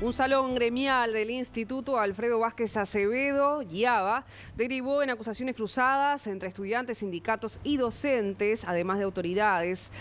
Un salón gremial del Instituto Alfredo Vázquez Acevedo, IAVA, derivó en acusaciones cruzadas entre estudiantes, sindicatos y docentes, además de autoridades.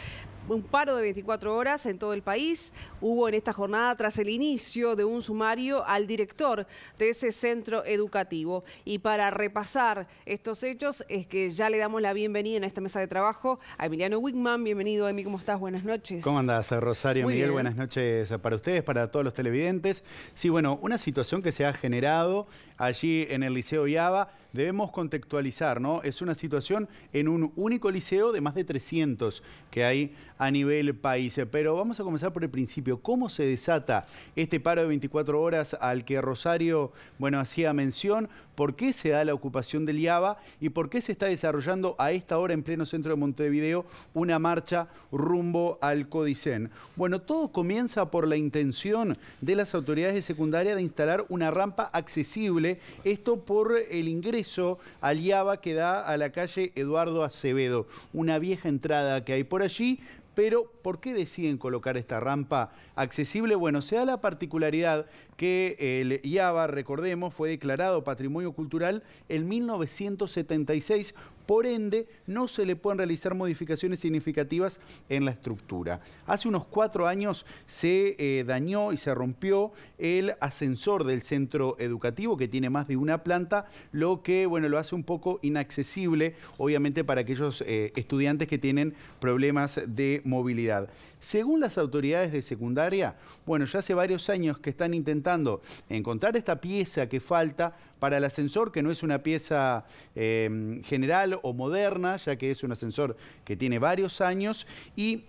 Un paro de 24 horas en todo el país hubo en esta jornada tras el inicio de un sumario al director de ese centro educativo. Y para repasar estos hechos es que ya le damos la bienvenida en esta mesa de trabajo a Emiliano Wickman. Bienvenido, Emi, ¿cómo estás? Buenas noches. ¿Cómo andás, Rosario? Muy Miguel, bien. buenas noches para ustedes, para todos los televidentes. Sí, bueno, una situación que se ha generado allí en el Liceo IAVA, debemos contextualizar, ¿no? Es una situación en un único liceo de más de 300 que hay a nivel país. Pero vamos a comenzar por el principio. ¿Cómo se desata este paro de 24 horas al que Rosario, bueno, hacía mención? ¿Por qué se da la ocupación del IAVA? ¿Y por qué se está desarrollando a esta hora en pleno centro de Montevideo una marcha rumbo al Codicen? Bueno, todo comienza por la intención de las autoridades de secundaria de instalar una rampa accesible, esto por el ingreso al IAVA que da a la calle Eduardo Acevedo, una vieja entrada que hay por allí. Pero, ¿por qué deciden colocar esta rampa accesible? Bueno, se da la particularidad que el IAVA, recordemos, fue declarado Patrimonio Cultural en 1976, por ende, no se le pueden realizar modificaciones significativas en la estructura. Hace unos 4 años se dañó y se rompió el ascensor del centro educativo, que tiene más de una planta, lo que, bueno, lo hace un poco inaccesible, obviamente, para aquellos estudiantes que tienen problemas de movilidad. Según las autoridades de secundaria, bueno, ya hace varios años que están intentando encontrar esta pieza que falta para el ascensor, que no es una pieza general o moderna, ya que es un ascensor que tiene varios años, y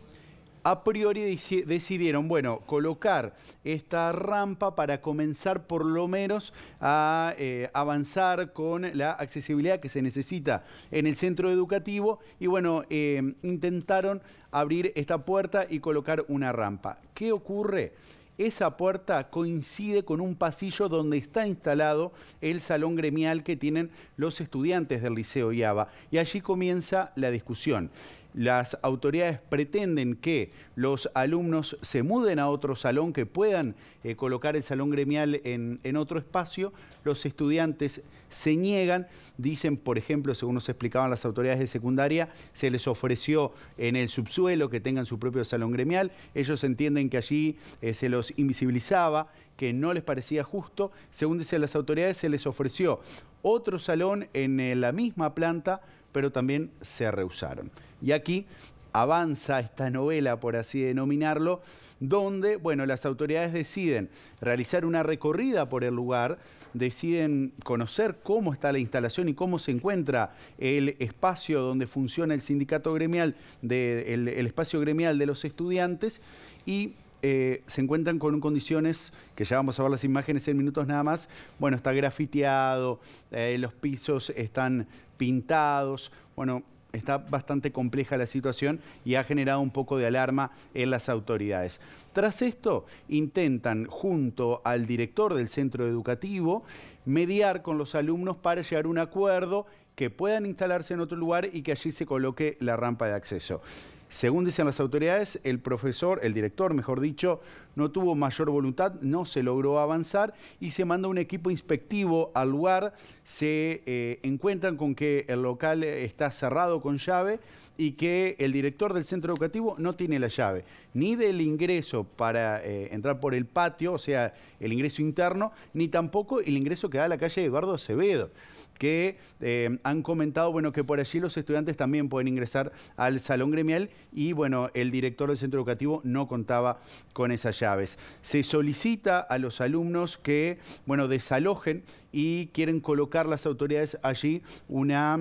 a priori decidieron, bueno, colocar esta rampa para comenzar por lo menos a avanzar con la accesibilidad que se necesita en el centro educativo y, bueno, intentaron abrir esta puerta y colocar una rampa. ¿Qué ocurre? Esa puerta coincide con un pasillo donde está instalado el salón gremial que tienen los estudiantes del Liceo IAVA. Y allí comienza la discusión. Las autoridades pretenden que los alumnos se muden a otro salón, que puedan colocar el salón gremial en otro espacio. Los estudiantes se niegan, dicen, por ejemplo, según nos explicaban las autoridades de secundaria, se les ofreció en el subsuelo que tengan su propio salón gremial. Ellos entienden que allí se los invisibilizaba, que no les parecía justo. Según dicen las autoridades, se les ofreció otro salón en la misma planta, pero también se rehusaron. Y aquí avanza esta novela, por así denominarlo, donde, bueno, las autoridades deciden realizar una recorrida por el lugar, deciden conocer cómo está la instalación y cómo se encuentra el espacio donde funciona el sindicato gremial, el espacio gremial de los estudiantes, y se encuentran con condiciones que ya vamos a ver las imágenes en minutos nada más. Bueno, está grafiteado, los pisos están pintados, bueno, está bastante compleja la situación y ha generado un poco de alarma en las autoridades. Tras esto, intentan, junto al director del centro educativo, mediar con los alumnos para llegar a un acuerdo que puedan instalarse en otro lugar y que allí se coloque la rampa de acceso. Según dicen las autoridades, el director, mejor dicho, no tuvo mayor voluntad, no se logró avanzar y se manda un equipo inspectivo al lugar. Se encuentran con que el local está cerrado con llave y que el director del centro educativo no tiene la llave, ni del ingreso para entrar por el patio, o sea, el ingreso interno, ni tampoco el ingreso que da a la calle Eduardo Acevedo, que han comentado, bueno, que por allí los estudiantes también pueden ingresar al salón gremial y, bueno, el director del centro educativo no contaba con esas llaves. Se solicita a los alumnos que, bueno, desalojen y quieren colocar las autoridades allí una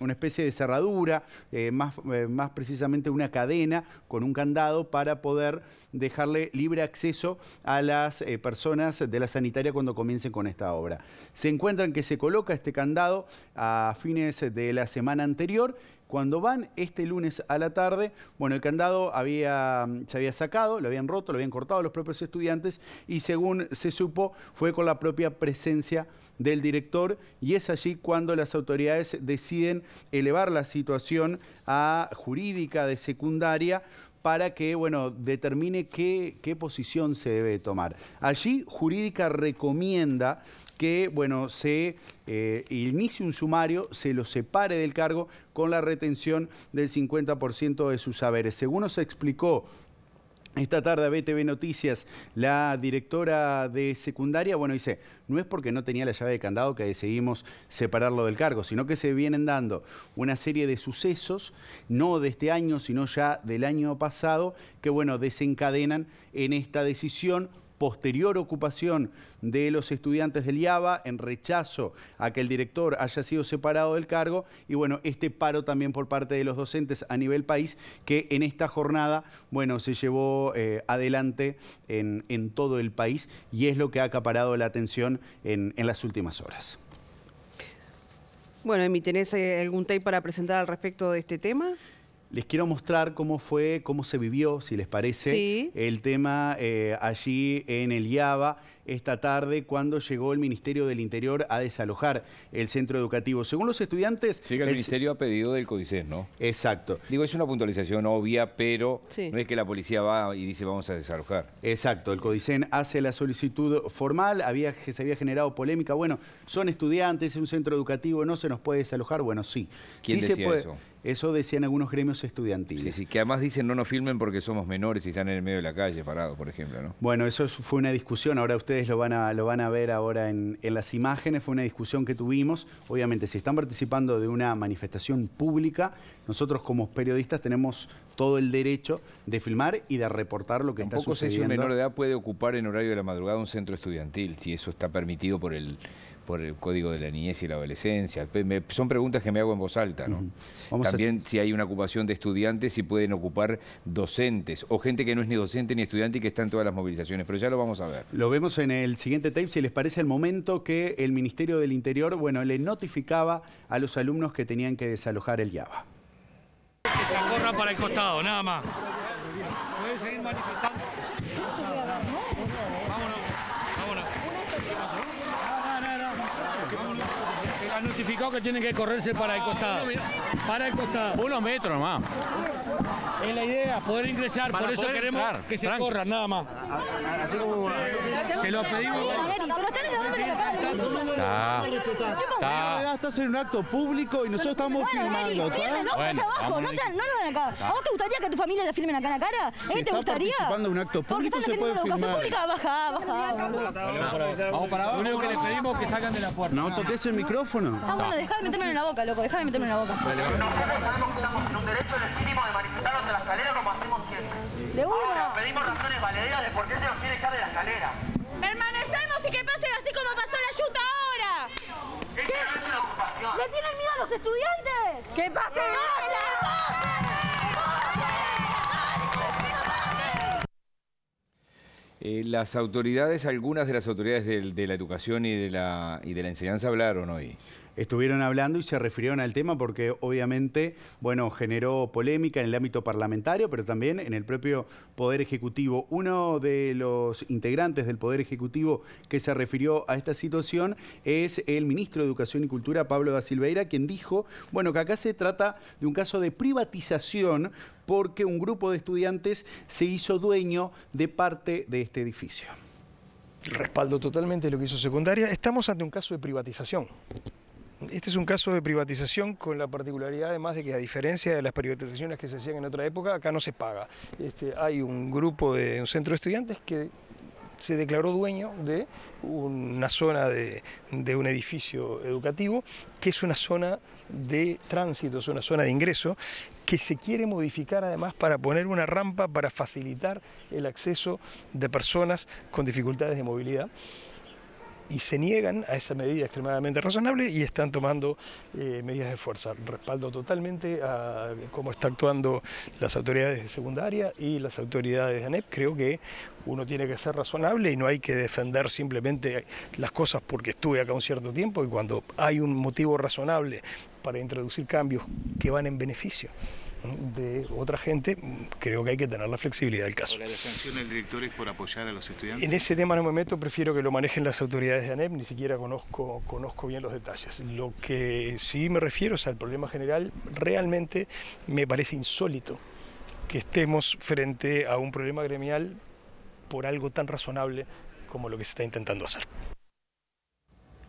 especie de cerradura, más precisamente una cadena con un candado para poder dejarle libre acceso a las personas de la sanitaria cuando comiencen con esta obra. Se encuentran que se coloca este candado a fines de la semana anterior. Cuando van este lunes a la tarde, bueno, el candado se había sacado, lo habían roto, lo habían cortado los propios estudiantes y, según se supo, fue con la propia presencia del director, y es allí cuando las autoridades deciden elevar la situación a jurídica de secundaria para que, bueno, determine qué posición se debe tomar. Allí, Jurídica recomienda que, bueno, se inicie un sumario, se lo separe del cargo con la retención del 50% de sus haberes. Según nos explicó esta tarde a BTV Noticias, la directora de secundaria, bueno, dice, no es porque no tenía la llave de candado que decidimos separarlo del cargo, sino que se vienen dando una serie de sucesos, no de este año, sino ya del año pasado, que, bueno, desencadenan en esta decisión. Posterior ocupación de los estudiantes del IABA en rechazo a que el director haya sido separado del cargo y, bueno, este paro también por parte de los docentes a nivel país que en esta jornada, bueno, se llevó adelante en todo el país y es lo que ha acaparado la atención en las últimas horas. Bueno, Emi, ¿tenés algún tape para presentar al respecto de este tema? Les quiero mostrar cómo se vivió, si les parece, sí, el tema allí en el IABA esta tarde cuando llegó el Ministerio del Interior a desalojar el centro educativo. Según los estudiantes... Sí, que el Ministerio ha pedido del CODICEN, ¿no? Exacto. Digo, es una puntualización obvia, pero sí, no es que la policía va y dice vamos a desalojar. Exacto, el CODICEN hace la solicitud formal, se había generado polémica. Bueno, son estudiantes, es un centro educativo, ¿no se nos puede desalojar? Bueno, sí. ¿Quién sí decía se puede. eso? Eso decían algunos gremios estudiantiles. Sí, sí, que además dicen no nos filmen porque somos menores y están en el medio de la calle parados, por ejemplo, ¿no? Bueno, eso fue una discusión, ahora ustedes lo van a ver ahora en las imágenes, fue una discusión que tuvimos. Obviamente, si están participando de una manifestación pública, nosotros como periodistas tenemos todo el derecho de filmar y de reportar lo que está sucediendo. Tampoco sé si un menor de edad puede ocupar en horario de la madrugada un centro estudiantil, si eso está permitido por el Código de la Niñez y la Adolescencia. Son preguntas que me hago en voz alta, ¿no? También si hay una ocupación de estudiantes, si pueden ocupar docentes o gente que no es ni docente ni estudiante y que está en todas las movilizaciones, pero ya lo vamos a ver. Lo vemos en el siguiente tape, si les parece, el momento que el Ministerio del Interior, bueno, le notificaba a los alumnos que tenían que desalojar el IABA. Que se corra para el costado, nada más. ¿Puedes seguir manifestando? Vámonos, vámonos. Se ha notificado que tienen que correrse para el costado. Para el costado. Unos metros nomás. Es la idea, poder ingresar. Para por eso poder queremos entrar, que se tranqui. corran, nada más. Así como... Se lo pedimos. Estás en un acto público y nosotros estamos filmando. Bueno, abajo, no lo ven acá. ¿A vos te gustaría que a tu familia la filmen acá en la cara? Si ¿Te está gustaría? participando en un acto público se puede filmar. Pública, baja. Vamos para abajo. Lo único que le pedimos es que salgan de la puerta. No toques el micrófono. Ah, bueno, dejá de meterme en la boca, loco, dejá de meterme en la boca. Nosotros sabemos que estamos en un derecho legítimo de manifestarnos en la escalera como hacemos siempre. De Ahora, una. pedimos razones valederas de por qué se nos quiere echar de la escalera. Permanecemos y que pase así como pasó la yuta ahora. Esta no es una ocupación. ¿Le tienen miedo a los estudiantes? ¡Que pase! Las autoridades, algunas de las autoridades de la educación y de la enseñanza hablaron hoy. Estuvieron hablando y se refirieron al tema porque obviamente, bueno, generó polémica en el ámbito parlamentario, pero también en el propio Poder Ejecutivo. Uno de los integrantes del Poder Ejecutivo que se refirió a esta situación es el ministro de Educación y Cultura, Pablo da Silveira, quien dijo, bueno, que acá se trata de un caso de privatización porque un grupo de estudiantes se hizo dueño de parte de este edificio. Respaldo totalmente lo que hizo secundaria. Estamos ante un caso de privatización. Este es un caso de privatización con la particularidad además de que a diferencia de las privatizaciones que se hacían en otra época, acá no se paga. Hay un grupo de un centro de estudiantes que se declaró dueño de una zona de un edificio educativo, que es una zona de tránsito, es una zona de ingreso, que se quiere modificar además para poner una rampa para facilitar el acceso de personas con dificultades de movilidad. Y se niegan a esa medida extremadamente razonable y están tomando medidas de fuerza. Respaldo totalmente a cómo están actuando las autoridades de secundaria y las autoridades de ANEP. Creo que uno tiene que ser razonable y no hay que defender simplemente las cosas porque estuve acá un cierto tiempo, y cuando hay un motivo razonable para introducir cambios que van en beneficio de otra gente, creo que hay que tener la flexibilidad del caso. ¿La sanción del director es por apoyar a los estudiantes? En ese tema no me meto, prefiero que lo manejen las autoridades de ANEP, ni siquiera conozco bien los detalles. Lo que sí me refiero es al problema general. Realmente me parece insólito que estemos frente a un problema gremial por algo tan razonable como lo que se está intentando hacer.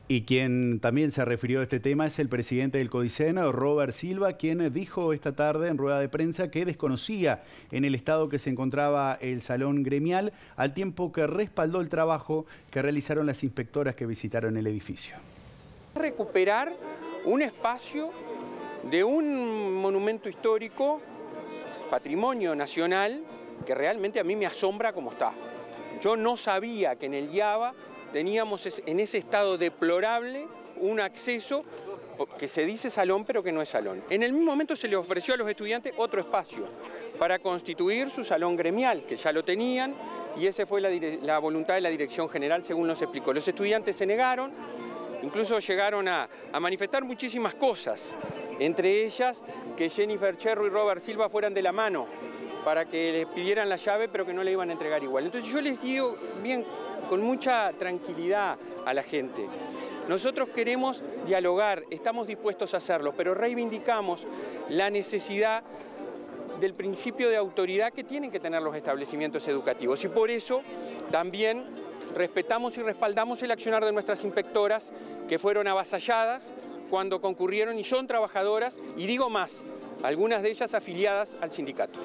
Y quien también se refirió a este tema es el presidente del CODICEN, Robert Silva, quien dijo esta tarde en rueda de prensa que desconocía en el estado que se encontraba el salón gremial, al tiempo que respaldó el trabajo que realizaron las inspectoras que visitaron el edificio. Recuperar un espacio de un monumento histórico, patrimonio nacional, que realmente a mí me asombra como está. Yo no sabía que en el IABA teníamos en ese estado deplorable un acceso que se dice salón, pero que no es salón. En el mismo momento se les ofreció a los estudiantes otro espacio para constituir su salón gremial, que ya lo tenían, y esa fue la voluntad de la dirección general, según nos explicó. Los estudiantes se negaron, incluso llegaron a manifestar muchísimas cosas, entre ellas que Jennifer Cherro y Robert Silva fueran de la mano para que les pidieran la llave, pero que no le iban a entregar igual. Entonces yo les digo bien, con mucha tranquilidad a la gente. Nosotros queremos dialogar, estamos dispuestos a hacerlo, pero reivindicamos la necesidad del principio de autoridad que tienen que tener los establecimientos educativos. Y por eso también respetamos y respaldamos el accionar de nuestras inspectoras, que fueron avasalladas cuando concurrieron y son trabajadoras, y digo más, algunas de ellas afiliadas al sindicato.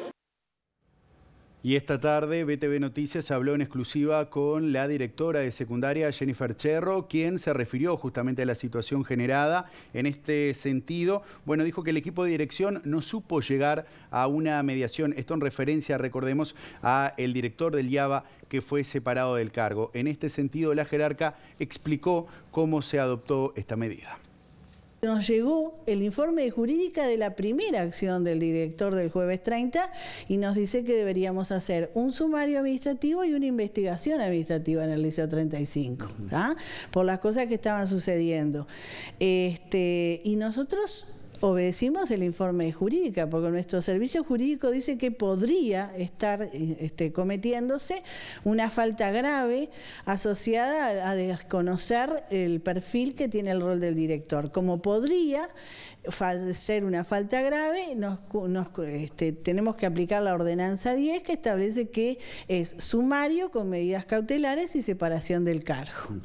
Y esta tarde BTV Noticias habló en exclusiva con la directora de secundaria, Jennifer Cherro, quien se refirió justamente a la situación generada. En este sentido, bueno, dijo que el equipo de dirección no supo llegar a una mediación. Esto en referencia, recordemos, a el director del IABA que fue separado del cargo. En este sentido, la jerarca explicó cómo se adoptó esta medida. Nos llegó el informe de jurídica de la primera acción del director del jueves 30 y nos dice que deberíamos hacer un sumario administrativo y una investigación administrativa en el Liceo 35, ¿tá? Por las cosas que estaban sucediendo. Y nosotros obedecimos el informe de jurídica, porque nuestro servicio jurídico dice que podría estar cometiéndose una falta grave asociada a desconocer el perfil que tiene el rol del director. Como podría ser una falta grave, tenemos que aplicar la ordenanza 10, que establece que es sumario con medidas cautelares y separación del cargo.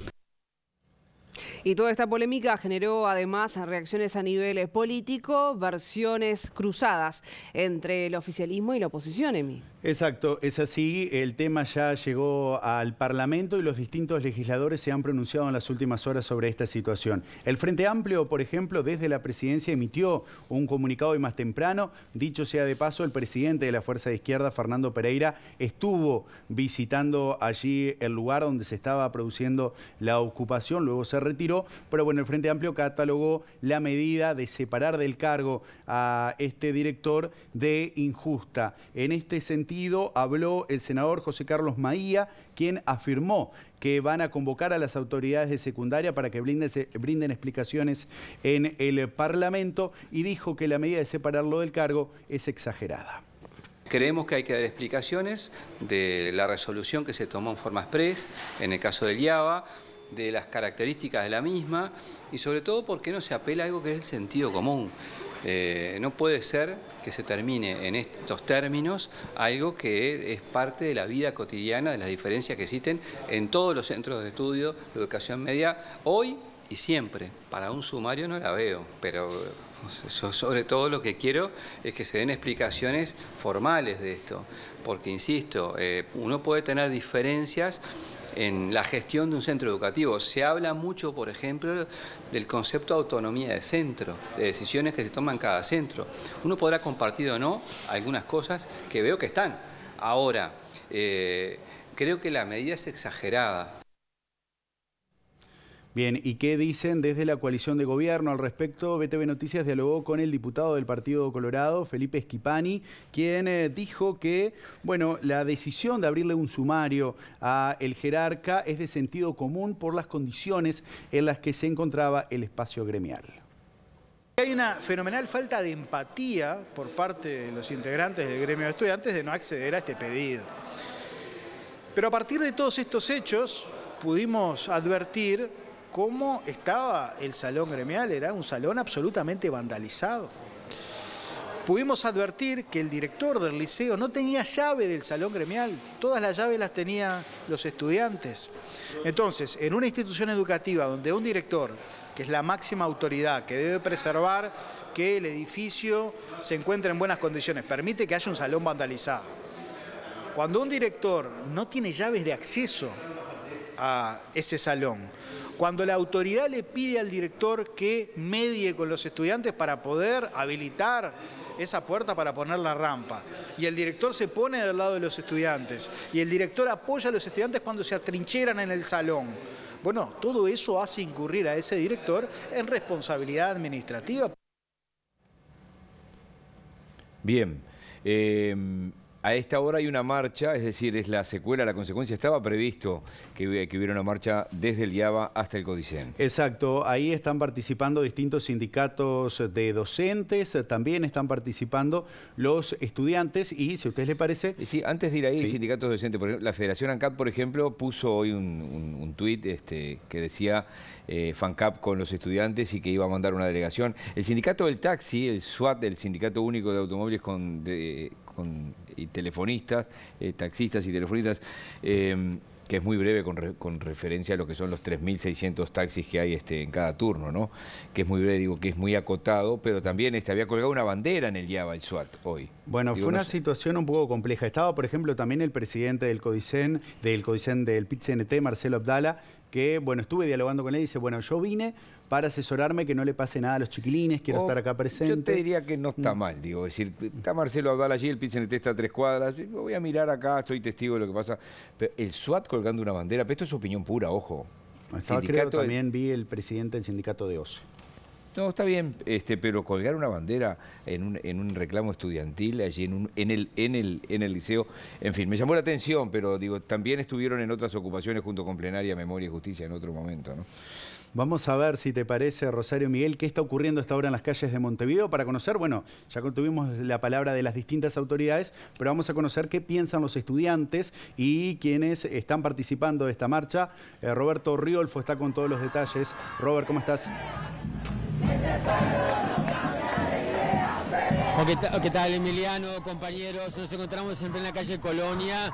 Y toda esta polémica generó además reacciones a nivel político, versiones cruzadas entre el oficialismo y la oposición, Emi. Exacto, es así. El tema ya llegó al Parlamento y los distintos legisladores se han pronunciado en las últimas horas sobre esta situación. El Frente Amplio, por ejemplo, desde la presidencia emitió un comunicado hoy más temprano. Dicho sea de paso, el presidente de la Fuerza de Izquierda, Fernando Pereira, estuvo visitando allí el lugar donde se estaba produciendo la ocupación, luego se retiró, pero bueno, el Frente Amplio catalogó la medida de separar del cargo a este director de injusta. En este sentido habló el senador José Carlos Maía, quien afirmó que van a convocar a las autoridades de secundaria para que brinden explicaciones en el Parlamento y dijo que la medida de separarlo del cargo es exagerada. Creemos que hay que dar explicaciones de la resolución que se tomó en forma express, en el caso del IABA, de las características de la misma y sobre todo porque no se apela a algo que es el sentido común. No puede ser que se termine en estos términos algo que es parte de la vida cotidiana, de las diferencias que existen en todos los centros de estudio de educación media, hoy y siempre. Para un sumario no la veo, pero yo sobre todo lo que quiero es que se den explicaciones formales de esto, porque insisto, uno puede tener diferencias en la gestión de un centro educativo. Se habla mucho, por ejemplo, del concepto de autonomía de centro, de decisiones que se toman en cada centro. Uno podrá compartir o no algunas cosas que veo que están. Ahora, creo que la medida es exagerada. Bien, ¿y qué dicen desde la coalición de gobierno al respecto? BTV Noticias dialogó con el diputado del Partido Colorado, Felipe Schipani, quien dijo que, bueno, la decisión de abrirle un sumario a el jerarca es de sentido común por las condiciones en las que se encontraba el espacio gremial. Hay una fenomenal falta de empatía por parte de los integrantes del gremio de estudiantes de no acceder a este pedido. Pero a partir de todos estos hechos pudimos advertir cómo estaba el salón gremial. Era un salón absolutamente vandalizado. pudimos advertir que el director del liceo no tenía llave del salón gremial, todas las llaves las tenían los estudiantes. Entonces, en una institución educativa donde un director, que es la máxima autoridad, que debe preservar que el edificio se encuentre en buenas condiciones, permite que haya un salón vandalizado. Cuando un director no tiene llaves de acceso a ese salón, cuando la autoridad le pide al director que medie con los estudiantes para poder habilitar esa puerta para poner la rampa, y el director se pone del lado de los estudiantes, y el director apoya a los estudiantes cuando se atrincheran en el salón, bueno, todo eso hace incurrir a ese director en responsabilidad administrativa. Bien. A esta hora hay una marcha, es decir, es la secuela, la consecuencia. Estaba previsto que hubiera una marcha desde el IABA hasta el Codicen. Exacto, ahí están participando distintos sindicatos de docentes, también están participando los estudiantes y, si a ustedes les parece... Sí, antes de ir ahí, sí. Sindicatos docentes, por ejemplo, la Federación ANCAP, por ejemplo, puso hoy un tuit que decía FANCAP con los estudiantes y que iba a mandar una delegación. El sindicato del taxi, el SUAT, el Sindicato Único de Automóviles y telefonistas, taxistas y telefonistas, que es muy breve con referencia a lo que son los 3.600 taxis que hay en cada turno, ¿no? Que es muy breve, digo, que es muy acotado, pero también había colgado una bandera en el IABA, el SUAT, hoy. Bueno, digo, fue una situación un poco compleja. Estaba, por ejemplo, también el presidente del Codicen del PIT-CNT, Marcelo Abdala, que, bueno, estuve dialogando con él y dice, bueno, yo vine para asesorarme que no le pase nada a los chiquilines, quiero estar acá presente. Yo te diría que no está mal, digo, es decir, está Marcelo Abdala allí, el PIT-CNT está a 3 cuadras, voy a mirar acá, estoy testigo de lo que pasa. Pero el SUAT colgando una bandera, pero esto es opinión pura, ojo. Creo también vi el presidente del sindicato de OCE. No, está bien, pero colgar una bandera en un reclamo estudiantil allí en el liceo, en fin, me llamó la atención, pero digo, también estuvieron en otras ocupaciones junto con Plenaria, Memoria y Justicia en otro momento, ¿no? Vamos a ver si te parece, Rosario Miguel, qué está ocurriendo hasta ahora en las calles de Montevideo para conocer, bueno, ya tuvimos la palabra de las distintas autoridades, pero vamos a conocer qué piensan los estudiantes y quienes están participando de esta marcha. Roberto Riolfo está con todos los detalles. Robert, ¿cómo estás? ¿Qué tal, Emiliano, compañeros? Nos encontramos en plena calle Colonia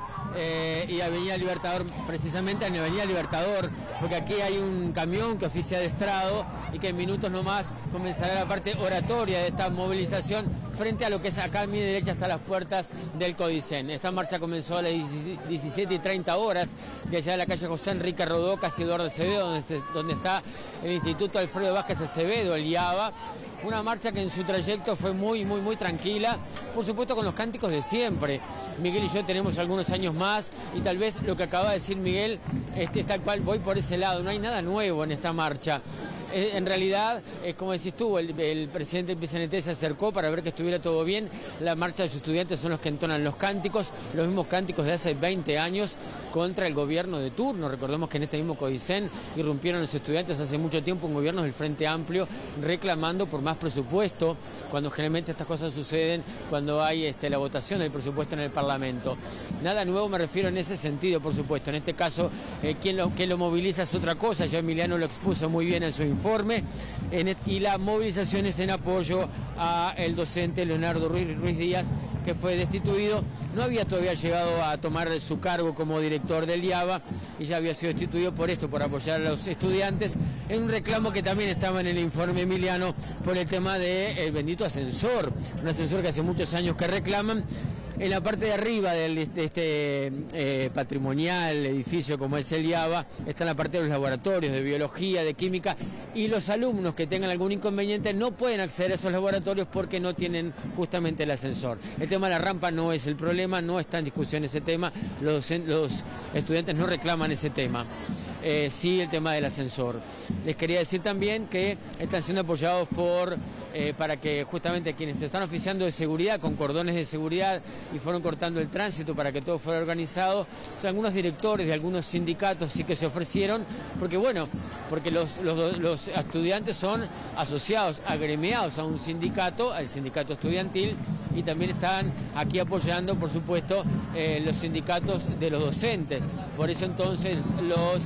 y Avenida Libertador, precisamente en Avenida Libertador, porque aquí hay un camión que oficia de estrado y que en minutos nomás comenzará la parte oratoria de esta movilización frente a lo que es acá a mi derecha hasta las puertas del Codicen. Esta marcha comenzó a las 17:30 horas de allá de la calle José Enrique Rodó, casi Eduardo Acevedo, donde está el Instituto Alfredo Vázquez Acevedo, el IABA. Una marcha que en su trayecto fue muy tranquila, por supuesto con los cánticos de siempre. Miguel y yo tenemos algunos años más y tal vez lo que acaba de decir Miguel es tal cual, voy por ese lado, no hay nada nuevo en esta marcha. En realidad, como decís tú, el presidente del PCNT se acercó para ver que estuviera todo bien. La marcha de sus estudiantes son los que entonan los cánticos, los mismos cánticos de hace 20 años contra el gobierno de turno. Recordemos que en este mismo Codicen irrumpieron los estudiantes hace mucho tiempo en gobiernos del Frente Amplio reclamando por más presupuesto, cuando generalmente estas cosas suceden cuando hay la votación del presupuesto en el Parlamento. Nada nuevo me refiero en ese sentido, por supuesto. En este caso, quien lo moviliza es otra cosa. Ya Emiliano lo expuso muy bien en su informe. Y la movilización es en apoyo al docente Leonardo Ruiz Díaz, que fue destituido. No había todavía llegado a tomar su cargo como director del IABA y ya había sido destituido por esto, por apoyar a los estudiantes, en un reclamo que también estaba en el informe Emiliano por el tema del bendito ascensor, un ascensor que hace muchos años que reclaman. En la parte de arriba de este patrimonial edificio como es el IABA, está en la parte de los laboratorios de biología, de química, y los alumnos que tengan algún inconveniente no pueden acceder a esos laboratorios porque no tienen justamente el ascensor. El tema de la rampa no es el problema, no está en discusión ese tema, los estudiantes no reclaman ese tema. Sí, el tema del ascensor. Les quería decir también que están siendo apoyados para que justamente quienes se están oficiando de seguridad, con cordones de seguridad, y fueron cortando el tránsito para que todo fuera organizado, son algunos directores de algunos sindicatos sí que se ofrecieron, porque los estudiantes son asociados, agremiados a un sindicato, al sindicato estudiantil, y también están aquí apoyando, por supuesto, los sindicatos de los docentes. Por eso entonces los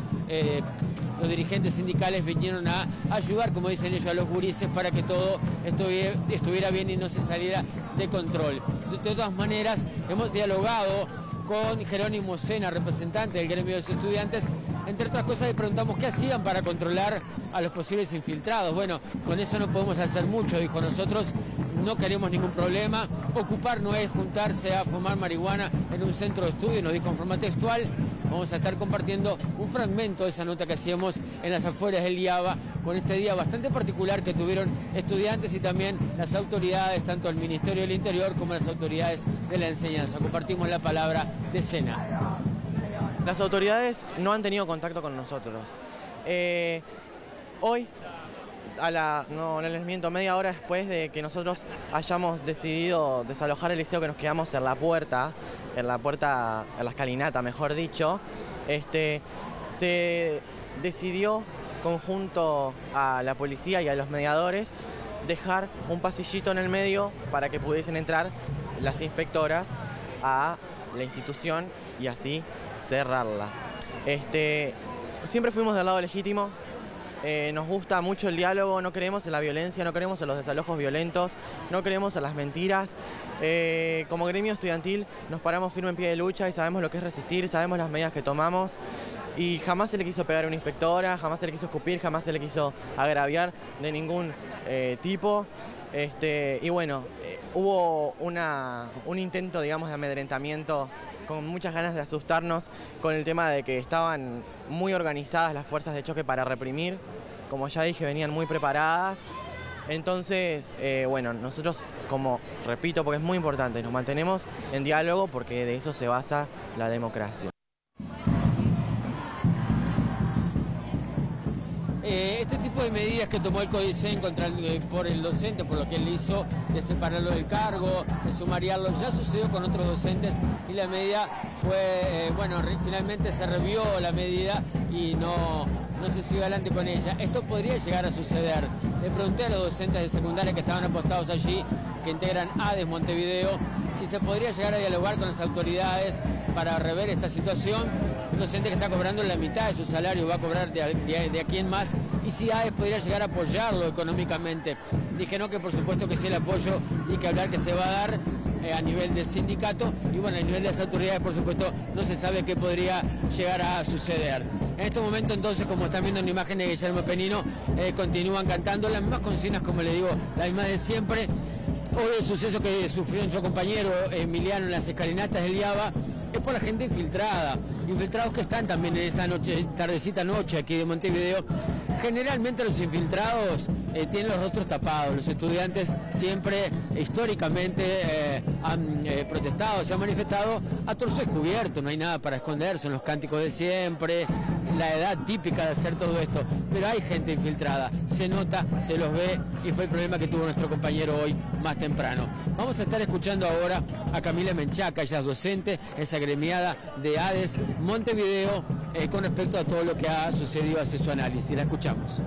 los dirigentes sindicales vinieron a ayudar, como dicen ellos, a los gurises para que todo estuviera bien y no se saliera de control. De todas maneras, hemos dialogado con Jerónimo Sena, representante del gremio de los estudiantes. Entre otras cosas, le preguntamos qué hacían para controlar a los posibles infiltrados. Bueno, con eso no podemos hacer mucho, dijo. Nosotros no queremos ningún problema. Ocupar no es juntarse a fumar marihuana en un centro de estudio, nos dijo en forma textual. Vamos a estar compartiendo un fragmento de esa nota que hacíamos en las afueras del IABA, con este día bastante particular que tuvieron estudiantes y también las autoridades, tanto el Ministerio del Interior como las autoridades de la enseñanza. Compartimos la palabra de Sena. Las autoridades no han tenido contacto con nosotros. Hoy, no les miento, media hora después de que nosotros hayamos decidido desalojar el liceo, que nos quedamos en la escalinata, mejor dicho, se decidió, conjunto a la policía y a los mediadores, dejar un pasillito en el medio para que pudiesen entrar las inspectoras a la institución y así cerrarla. Siempre fuimos del lado legítimo. Nos gusta mucho el diálogo, no creemos en la violencia, no creemos en los desalojos violentos, no creemos en las mentiras. Como gremio estudiantil nos paramos firme en pie de lucha y sabemos lo que es resistir, sabemos las medidas que tomamos y jamás se le quiso pegar a una inspectora, jamás se le quiso escupir, jamás se le quiso agraviar de ningún tipo. Y bueno, hubo un intento, digamos, de amedrentamiento con muchas ganas de asustarnos con el tema de que estaban muy organizadas las fuerzas de choque para reprimir. Como ya dije, venían muy preparadas. Entonces, bueno, nosotros, como repito, porque es muy importante, nos mantenemos en diálogo porque de eso se basa la democracia. Este tipo de medidas que tomó el CODICEN por el docente, por lo que él hizo, de separarlo del cargo, de sumariarlo, ya sucedió con otros docentes y la medida fue, bueno, finalmente se revió la medida y no se siguió adelante con ella. Esto podría llegar a suceder. Le pregunté a los docentes de secundaria que estaban apostados allí, que integran ADES Montevideo, si se podría llegar a dialogar con las autoridades para rever esta situación. Un docente que está cobrando la mitad de su salario va a cobrar de aquí en más, y si ADES podría llegar a apoyarlo económicamente. Dije no, que por supuesto que sí, el apoyo y que hablar que se va a dar a nivel de sindicato, y bueno, a nivel de las autoridades, por supuesto, no se sabe qué podría llegar a suceder. En este momento, entonces, como están viendo en la imagen de Guillermo Penino, continúan cantando las mismas consignas, como le digo, las mismas de siempre. Hoy el suceso que sufrió nuestro compañero Emiliano en las escalinatas del IABA es por la gente infiltrada, infiltrados que están también en esta noche, tardecita noche aquí de Montevideo. Generalmente los infiltrados tienen los rostros tapados. Los estudiantes siempre, históricamente, han protestado, se han manifestado a torso descubierto, no hay nada para esconderse, son los cánticos de siempre, la edad típica de hacer todo esto. Pero hay gente infiltrada, se nota, se los ve, y fue el problema que tuvo nuestro compañero hoy más temprano. Vamos a estar escuchando ahora a Camila Menchaca, ella es docente, es agremiada de ADES Montevideo, con respecto a todo lo que ha sucedido, hace su análisis. La escuchamos.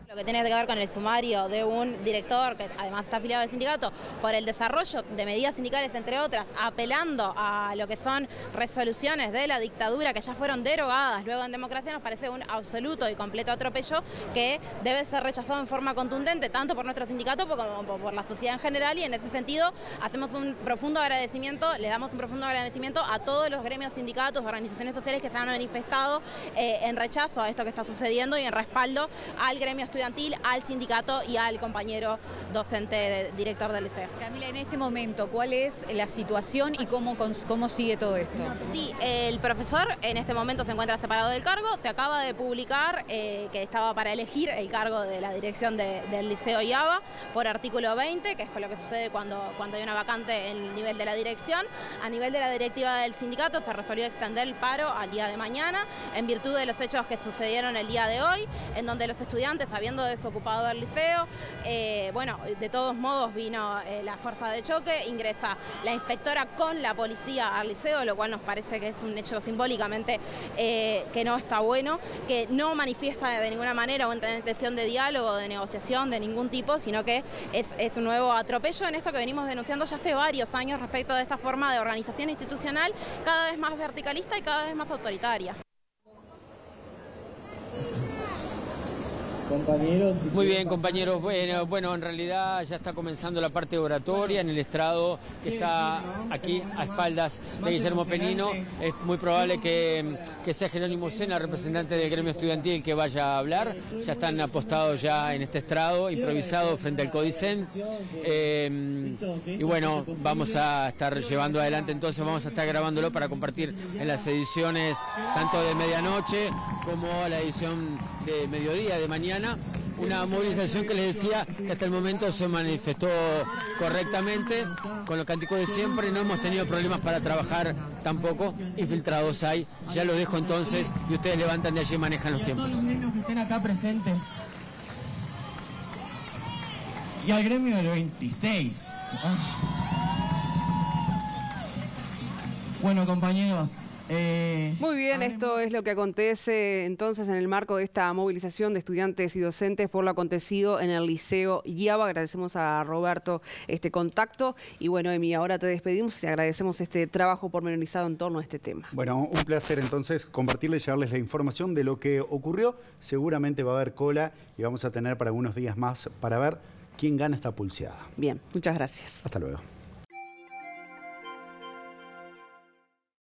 Lo que tiene que ver con el sumario de un director que además está afiliado al sindicato por el desarrollo de medidas sindicales, entre otras, apelando a lo que son resoluciones de la dictadura que ya fueron derogadas luego en democracia, nos parece un absoluto y completo atropello que debe ser rechazado en forma contundente, tanto por nuestro sindicato como por la sociedad en general, y en ese sentido hacemos un profundo agradecimiento, le damos un profundo agradecimiento a todos los gremios, sindicatos, organizaciones sociales que se han manifestado en rechazo a esto que está sucediendo y en respaldo al gremio estudiantil, al sindicato y al compañero docente director del liceo. Camila, en este momento, ¿cuál es la situación y cómo sigue todo esto? Sí, el profesor en este momento se encuentra separado del cargo, se acaba de publicar que estaba para elegir el cargo de la dirección del liceo IABA por artículo 20, que es con lo que sucede cuando hay una vacante en el nivel de la dirección. A nivel de la directiva del sindicato se resolvió extender el paro al día de mañana, en virtud de los hechos que sucedieron el día de hoy, en donde los estudiantes, habiendo desocupado el liceo, bueno, de todos modos vino la fuerza de choque, ingresa la inspectora con la policía al liceo, lo cual nos parece que es un hecho simbólicamente que no está bueno, que no manifiesta de ninguna manera una intención de diálogo, de negociación de ningún tipo, sino que es un nuevo atropello en esto que venimos denunciando ya hace varios años respecto de esta forma de organización institucional cada vez más verticalista y cada vez más autoritaria. Compañeros. Muy bien, compañeros. Bueno, en realidad ya está comenzando la parte oratoria en el estrado que está aquí a espaldas de Guillermo Penino. Es muy probable que sea Jerónimo Sena, representante del gremio estudiantil, que vaya a hablar. Ya están apostados ya en este estrado improvisado frente al Codicen. Y bueno, vamos a estar llevando adelante, entonces vamos a estar grabándolo para compartir en las ediciones tanto de medianoche como la edición de mediodía de mañana. Una movilización que les decía que hasta el momento se manifestó correctamente, con los cánticos de siempre. No hemos tenido problemas para trabajar tampoco. Infiltrados hay, ya los dejo entonces y ustedes levantan de allí y manejan los tiempos. A todos los gremios que estén acá presentes y al gremio del 26. Bueno, compañeros. Muy bien, esto es lo que acontece entonces en el marco de esta movilización de estudiantes y docentes por lo acontecido en el Liceo IABA. Agradecemos a Roberto este contacto y bueno, Emi, ahora te despedimos y te agradecemos este trabajo pormenorizado en torno a este tema. Bueno, un placer entonces compartirles y llevarles la información de lo que ocurrió. Seguramente va a haber cola y vamos a tener para algunos días más para ver quién gana esta pulseada. Bien, muchas gracias. Hasta luego.